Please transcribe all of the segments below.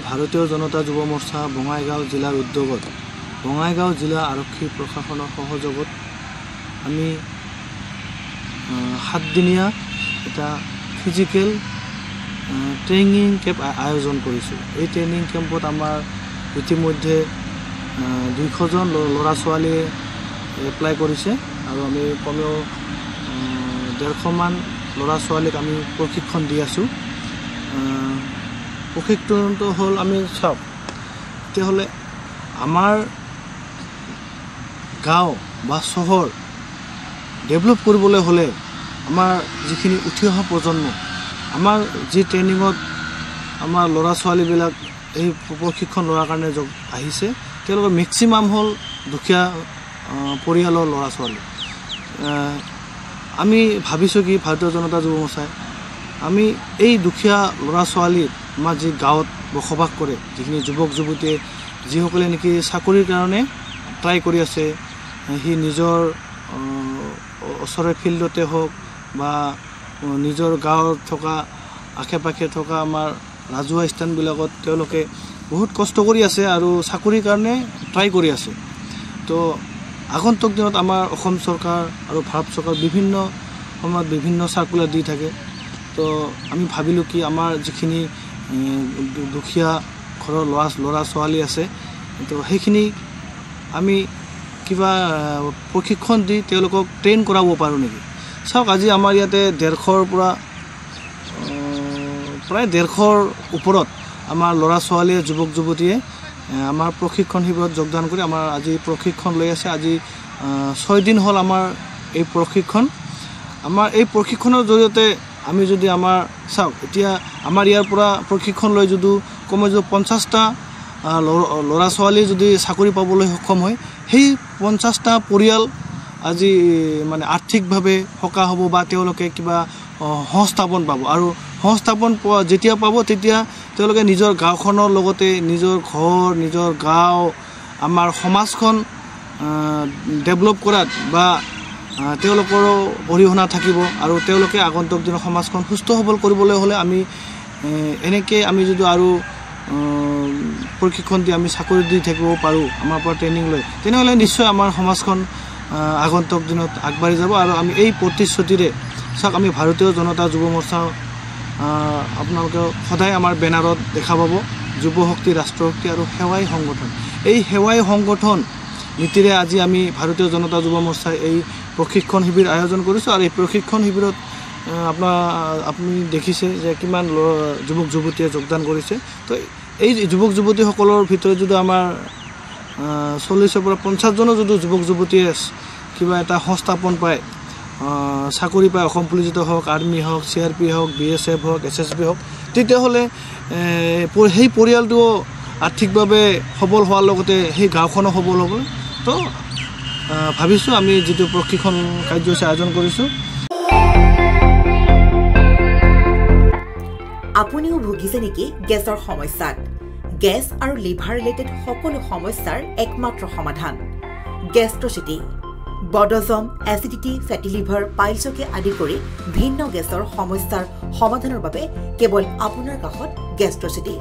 ভাৰতীয় জনতা যুৱ মৰ্চা বঙাইগাঁও জিলাৰ উদ্যোগত বঙাইগাঁও জিলা আৰক্ষী প্ৰশাসনৰ সহযোগত আমি 7 দিনীয়া এটা ফিজিক্যাল ট্ৰেইনিং কেম্প আয়োজন কৰিছোঁ। এই ট্ৰেইনিং কেম্পত আমাৰ ইতিমধ্যে 200 জন ল'ৰা ছোৱালীয়ে এপ্লাই কৰিছে আৰু আমি কমেও 150 মান ল'ৰা ছোৱালীক আমি প্ৰশিক্ষণ দি আছোঁ। প্ৰশিক্ষণটো হ'ল আমি চাওক তেতিয়াহ'লে আমাৰ গাঁও বা চহৰ ডেভেলপ কৰিবলৈ হ'লে আমাৰ যিখিনি উঠি অহা প্ৰজন্ম আমাৰ যি ট্ৰেইনিঙত আমাৰ ল'ৰা ছোৱালীবিলাক এই প্ৰশিক্ষণ লোৱাৰ কাৰণে আহিছে তেওঁলোকৰ মেক্সিমাম হ'ল দুখীয়া পৰিয়ালৰ ল'ৰা ছোৱালী। আমি ভাবিছোঁ কি ভাৰতীয় জনতা যুৱ মৰ্চাই আমি এই দুখীয়া ল'ৰা ছোৱালীৰ আমাৰ যি গাঁৱত বসবাস কৰে যিখিনি যুৱক যুৱতীয়ে যিসকলে নেকি চাকৰিৰ কাৰণে ট্ৰাই কৰি আছে, সি নিজৰ ওচৰৰ ফিল্ডতে হওক বা নিজৰ গাঁৱত থকা আশে পাশে থকা আমাৰ ৰাজহুৱা স্থানবিলাকত তেওঁলোকে বহুত কষ্ট কৰি আছে আৰু চাকৰিৰ কাৰণে ট্ৰাই কৰি আছে। তো আগন্তুক দিনত আমাৰ অসম চৰকাৰ আৰু ভাৰত চৰকাৰ বিভিন্ন সময়ত বিভিন্ন চাৰ্কুলাৰ দি থাকে। তো আমি ভাবিলোঁ কি আমাৰ যিখিনি দুখীয়া ঘৰৰ ল'ৰা ছোৱালী আছে তো সেইখিনি আমি কিবা প্ৰশিক্ষণ দি তেওঁলোকক ট্ৰেইন কৰাব পাৰোঁ নেকি। চাওক আজি আমাৰ ইয়াতে 150ৰ পৰা প্ৰায় 150ৰ ওপৰত আমাৰ ল'ৰা ছোৱালীয়ে যুৱক যুৱতীয়ে আমাৰ প্ৰশিক্ষণ শিবিৰত যোগদান কৰি আমাৰ আজি প্ৰশিক্ষণ লৈ আছে। আজি 6 দিন হ'ল আমাৰ এই প্ৰশিক্ষণ। আমাৰ এই প্ৰশিক্ষণৰ জৰিয়তে আমি যদি আমাৰ চাওক এতিয়া আমাৰ ইয়াৰ পৰা প্ৰশিক্ষণ লৈ যদি কমেও 50টা ল'ৰা ছোৱালী যদি চাকৰি পাবলৈ সক্ষম হয় সেই 50টা পৰিয়াল আজি মানে আৰ্থিকভাৱে সকাহ হ'ব বা তেওঁলোকে কিবা সংস্থাপন পাব আৰু সংস্থাপন যেতিয়া পাব তেতিয়া তেওঁলোকে নিজৰ গাঁওখনৰ লগতে নিজৰ ঘৰ নিজৰ গাঁও আমাৰ সমাজখন ডেভেলপ কৰাত বা তেওঁলোকৰো অৰিহণা থাকিব আৰু তেওঁলোকে আগন্তুক দিনৰ সমাজখন সুস্থ সবল কৰিবলৈ হ'লে আমি এনেকৈ আমি যদি আৰু প্ৰশিক্ষণ দি আমি চাকৰি দি থাকিব পাৰোঁ আমাৰ পৰা ট্ৰেইনিং লৈ তেনেহ'লে নিশ্চয় আমাৰ সমাজখন আগন্তুক দিনত আগবাঢ়ি যাব। আৰু আমি এই প্ৰতিশ্ৰুতিৰে চাওক আমি ভাৰতীয় জনতা যুৱ মৰ্চা আপোনালোকে সদায় আমাৰ বেনাৰত দেখা পাব যুৱ শক্তি ৰাষ্ট্ৰ শক্তি আৰু সেৱাই সংগঠন। এই সেৱাই সংগঠন নীতিৰে আজি আমি ভাৰতীয় জনতা যুৱ মৰ্চাই এই প্ৰশিক্ষণ শিবিৰ আয়োজন কৰিছোঁ। আৰু এই প্ৰশিক্ষণ শিবিৰত আপুনি দেখিছে যে কিমান যুৱক যুৱতীয়ে যোগদান কৰিছে। তো এই যুৱক যুৱতীসকলৰ ভিতৰত যদি আমাৰ 40ৰ পৰা 50 জনো যদি যুৱক যুৱতীয়ে কিবা এটা সংস্থাপন পায়, চাকৰি পায়, অসম পুলিচত হওক, আৰ্মি হওক, CRP হওক, BSF হওক, SSB হওক, তেতিয়াহ'লে সেই পৰিয়ালটো আৰ্থিকভাৱে সবল হোৱাৰ লগতে সেই গাঁওখনো সবল হ'ব। তো ভাবিছোঁ আমি যিটো প্ৰশিক্ষণ কাৰ্যসূচী আয়োজন কৰিছোঁ। আপুনিও ভুগিছে নেকি গেছৰ সমস্যাত? গেছ আৰু লিভাৰ ৰিলেটেড সকলো সমস্যাৰ একমাত্ৰ সমাধান গেষ্ট্ৰচিটি। বদহজম, এচিডিটি, ফেটি লিভাৰ, পাইলছকে আদি কৰি ভিন্ন গেছৰ সমস্যাৰ সমাধানৰ বাবে কেৱল আপোনাৰ কাষত গেষ্ট্ৰচিটি।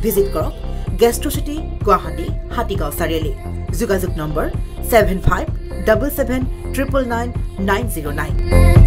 ভিজিট কৰক গেষ্ট্ৰচিটি, গুৱাহাটী, হাতীগাঁও চাৰিআলি। যোগাযোগ নম্বৰ 7577999909।